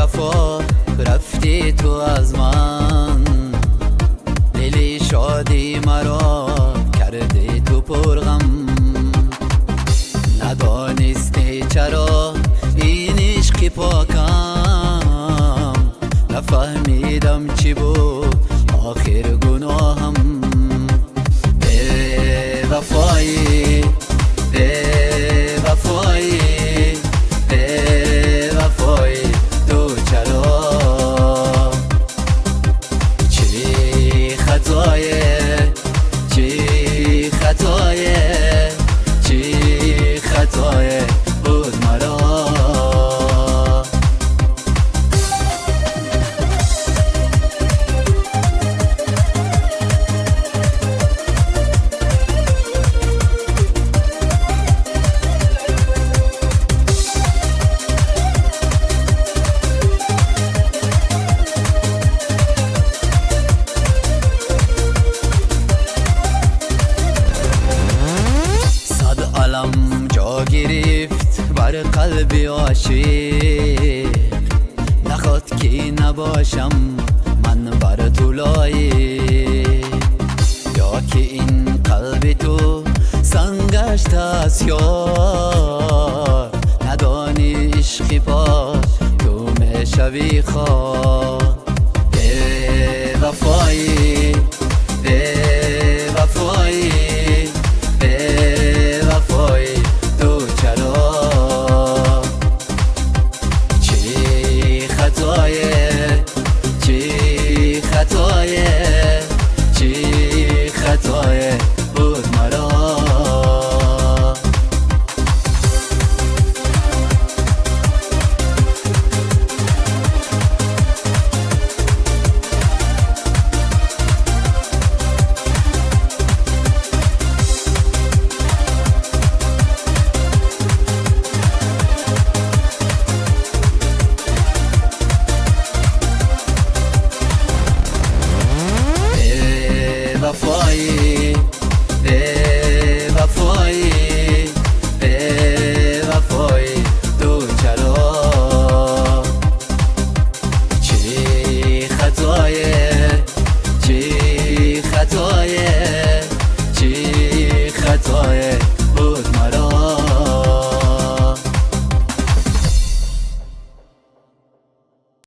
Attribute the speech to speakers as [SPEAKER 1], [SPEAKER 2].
[SPEAKER 1] وفا رفتی تو از من، دلی شادی مرا کردی تو پرغم. ندانستی چرا این عشق پاکم، نفهمیدم چی بود آخر گناهم. بی وفایی بی وفایی بی وفایی تو چرا، چی خطایه چی خطایه چی خطایه بود مرا. جا گرفت بر قلبی عاشق، نخواد که نباشم من بر تو لایق، یا که این قلب تو سنگشت از یار، ندانی عشق پاک تو میشوی خواه. بی وفایی